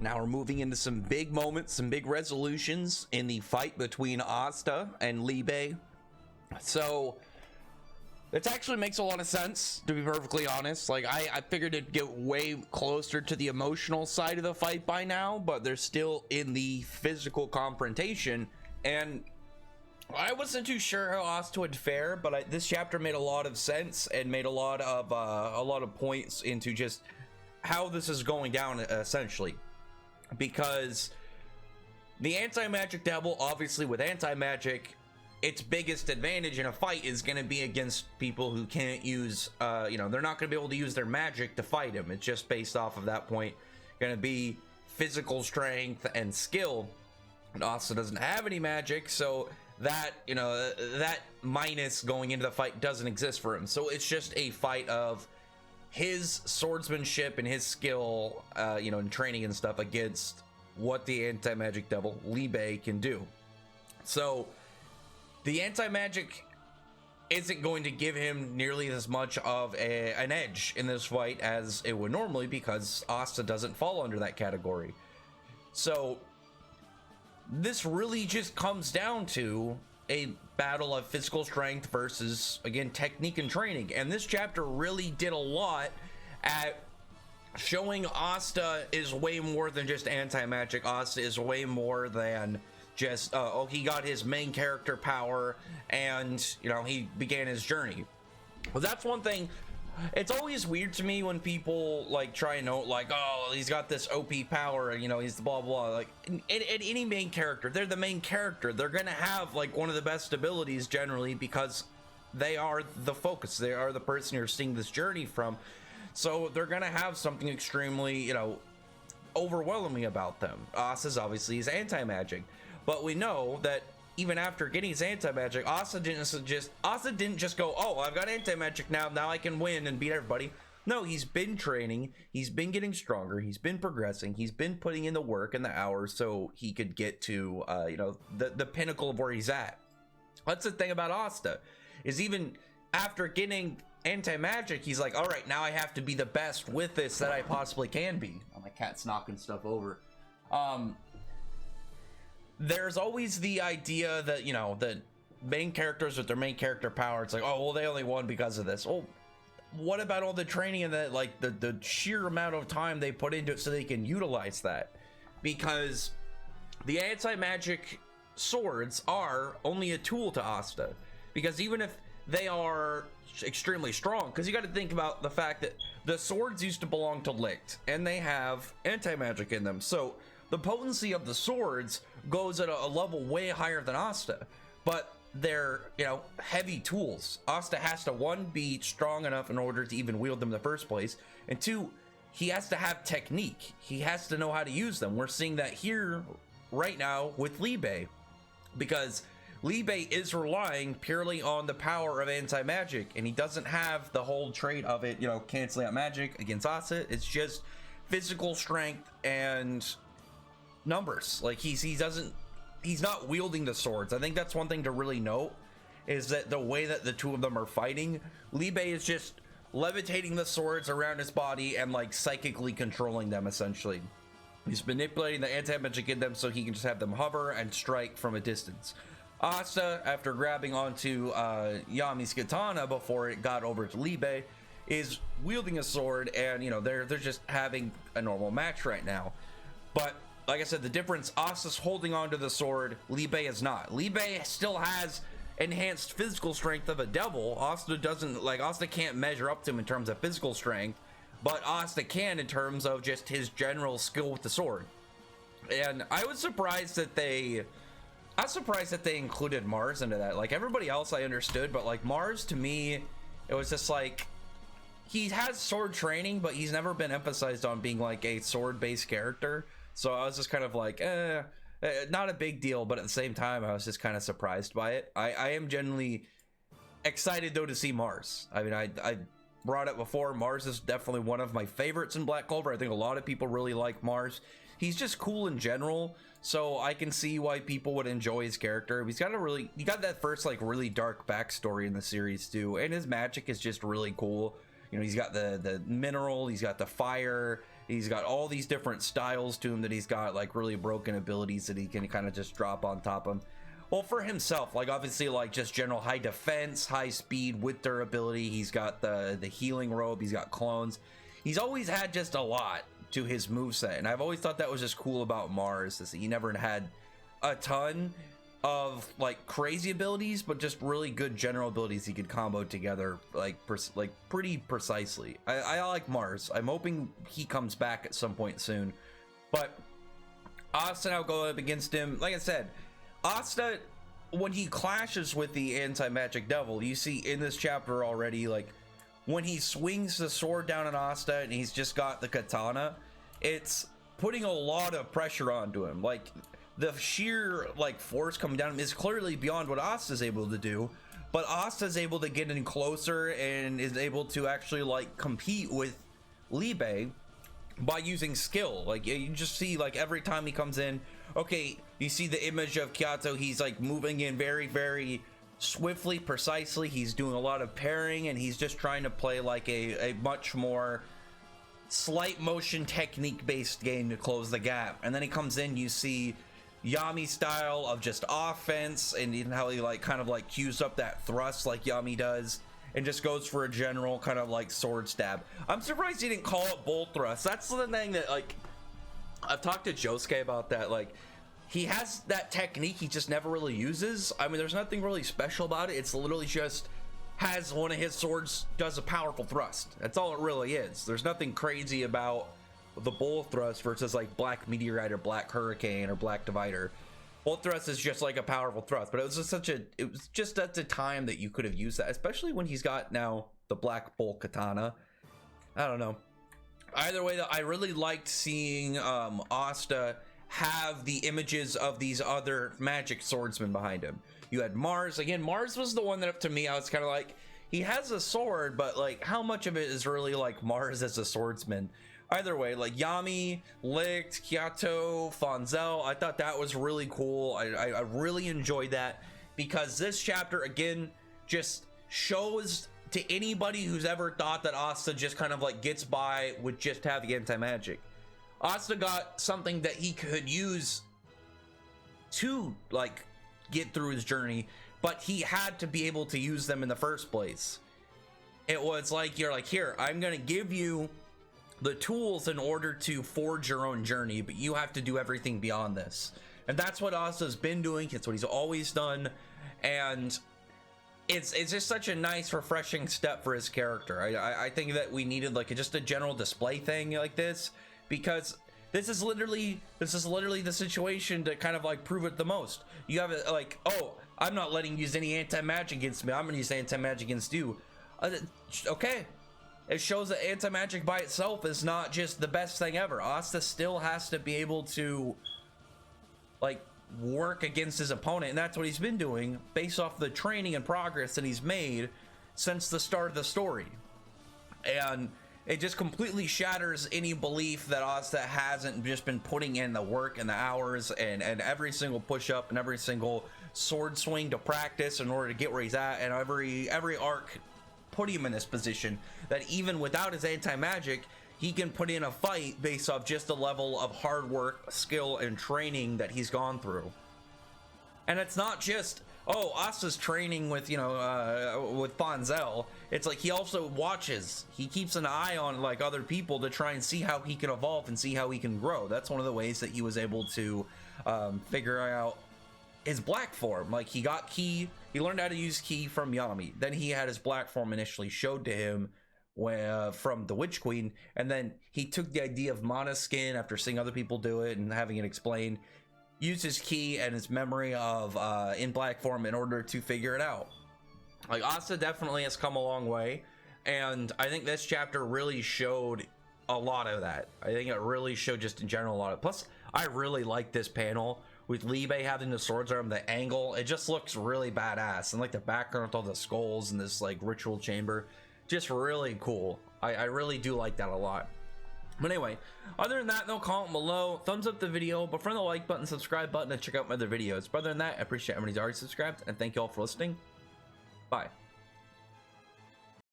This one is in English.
Now we're moving into some big moments, some big resolutions in the fight between Asta and Libe. So it actually makes a lot of sense, to be perfectly honest. Like, I figured it'd get way closer to the emotional side of the fight by now, but they're still in the physical confrontation. And I wasn't too sure how Asta would fare, but this chapter made a lot of sense and made a lot of points into just how this is going down, essentially. Because the anti-magic devil, obviously with anti-magic, its biggest advantage in a fight is going to be against people who can't use, they're not going to be able to use their magic to fight him. It's just based off of that point going to be physical strength and skill. And Asta doesn't have any magic, so that, that minus going into the fight doesn't exist for him. So it's just a fight of his swordsmanship and his skill, and training and stuff against what the anti-magic devil Libe can do. So the anti-magic isn't going to give him nearly as much of an edge in this fight as it would normally, because Asta doesn't fall under that category. So this really just comes down to a battle of physical strength versus, again, technique and training. And this chapter really did a lot at showing Asta is way more than just anti-magic. Asta is way more than just, he got his main character power and, he began his journey. Well, that's one thing. It's always weird to me when people try and note he's got this OP power, he's the blah blah. Like in any main character, they're the main character. They're gonna have one of the best abilities generally, because they are the focus. They are the person you're seeing this journey from. So they're gonna have something extremely, overwhelming about them. Asta's obviously is anti-magic, but we know that even after getting his anti-magic, Asta didn't just go, oh, I've got anti-magic now I can win and beat everybody. No, he's been training, he's been getting stronger, he's been progressing, he's been putting in the work and the hours so he could get to the pinnacle of where he's at. That's the thing about Asta, is even after getting anti-magic, he's like, all right, now I have to be the best with this that I possibly can be. Oh, my cat's knocking stuff over. There's always the idea that, the main characters with their main character power, it's like, oh, well, they only won because of this. Well, what about all the training and that, the sheer amount of time they put into it so they can utilize that? Because the anti-magic swords are only a tool to Asta. Because even if they are extremely strong, because you got to think about the fact that the swords used to belong to Licht, and they have anti-magic in them. So the potency of the swords goes at a level way higher than Asta, but they're, heavy tools. Asta has to, one, be strong enough in order to even wield them in the first place, and two, he has to have technique. He has to know how to use them. We're seeing that here right now with Libe, because Libe is relying purely on the power of anti-magic, and he doesn't have the whole trait of it, canceling out magic against Asta. It's just physical strength and numbers. He's not wielding the swords. I think that's one thing to really note, is that the way that the two of them are fighting, Libe is just levitating the swords around his body and psychically controlling them. Essentially, he's manipulating the anti-magic in them so he can just have them hover and strike from a distance. Asta, after grabbing onto Yami's katana before it got over to Libe, is wielding a sword, and they're just having a normal match right now. But like I said, the difference, Asta's holding onto the sword, Libe is not. Libe still has enhanced physical strength of a devil. Asta can't measure up to him in terms of physical strength, but Asta can in terms of just his general skill with the sword. And I was surprised that they included Mars into that. Everybody else I understood, but Mars, to me, it was just he has sword training, but he's never been emphasized on being a sword-based character. So I was just kind of not a big deal, but at the same time, I was just kind of surprised by it. I am genuinely excited, though, to see Mars. I mean, I brought it before. Mars is definitely one of my favorites in Black Clover. I think a lot of people really like Mars. He's just cool in general, so I can see why people would enjoy his character. He got that first, really dark backstory in the series, too, and his magic is just really cool. He's got the mineral, he's got the fire, He's got all these different styles to him that he's got like really broken abilities that he can kind of just drop on top of him. Well, for himself, like obviously like just general high defense, high speed with durability. He's got the healing robe. He's got clones. He's always had just a lot to his moveset, and I've always thought that was just cool about Mars, is that he never had a ton of like crazy abilities, but just really good general abilities he could combo together like pretty precisely. I like Mars. I'm hoping he comes back at some point soon. But Asta now go up against him. Like I said, Asta, when he clashes with the anti-magic devil, you see in this chapter already, like when he swings the sword down on Asta and he's just got the katana, it's putting a lot of pressure onto him. Like the sheer like force coming down is clearly beyond what Asta's able to do, but Asta's able to get in closer and is able to actually like compete with Libe by using skill. Like you just see like every time he comes in, okay, you see the image of Kyato, he's like moving in very swiftly, precisely. He's doing a lot of parrying, and he's just trying to play like a much more slight motion technique based game to close the gap. And then he comes in, you see Yami style of just offense, and even how he like kind of like cues up that thrust like Yami does, and just goes for a general kind of like sword stab. I'm surprised he didn't call it bolt thrust. That's the thing that like I've talked to Josuke about, that like he has that technique he just never really uses. I mean, there's nothing really special about it. It's literally just has one of his swords does a powerful thrust. That's all it really is. There's nothing crazy about the bolt thrust versus like black meteorite or black hurricane or black divider. Bolt thrust is just like a powerful thrust, but it was just at the time that you could have used that, especially when he's got now the black bolt katana. I don't know. Either way, though, I really liked seeing Asta have the images of these other magic swordsmen behind him. You had Mars. Again, Mars was the one that, up to me, I was kind of like, he has a sword, but like how much of it is really like Mars as a swordsman? Either way, like Yami, Licht, Kyato, Fonzel, I thought that was really cool. I really enjoyed that, because this chapter again just shows to anybody who's ever thought that Asta just kind of like gets by with just having anti-magic. Asta got something that he could use to like get through his journey, but he had to be able to use them in the first place. It was like, you're like, here, I'm gonna give you the tools in order to forge your own journey, but you have to do everything beyond this. And that's what Asta's been doing. It's what he's always done, and it's just such a nice, refreshing step for his character. I think that we needed like just a general display thing like this, because this is literally the situation to kind of like prove it the most. You have it like, oh, I'm not letting you use any anti-magic against me, I'm gonna use anti-magic against you. Okay, it shows that anti-magic by itself is not just the best thing ever. Asta still has to be able to like work against his opponent, and that's what he's been doing based off the training and progress that he's made since the start of the story. And it just completely shatters any belief that Asta hasn't just been putting in the work and the hours and every single push-up and every single sword swing to practice in order to get where he's at, and every arc put him in this position that even without his anti-magic, he can put in a fight based off just the level of hard work, skill, and training that he's gone through. And it's not just, oh, Asta's training with, you know, with Fonzel. It's like he also watches. He keeps an eye on like other people to try and see how he can evolve and see how he can grow. That's one of the ways that he was able to figure out his black form. Like he got ki, he learned how to use ki from Yami. Then he had his black form initially showed to him from the Witch Queen, and then he took the idea of mana skin after seeing other people do it and having it explained, used his ki and his memory of in black form in order to figure it out. Like Asta definitely has come a long way, and I think this chapter really showed a lot of that. I think it really showed just in general a lot of, plus I really like this panel with Libe having the swords arm, the angle, it just looks really badass, and like the background with all the skulls and this like ritual chamber, just really cool. I really do like that a lot. But anyway, other than that, though, comment below, thumbs up the video, but for the like button, subscribe button, and check out my other videos. But other than that, I appreciate everybody who's already subscribed, and thank you all for listening. Bye.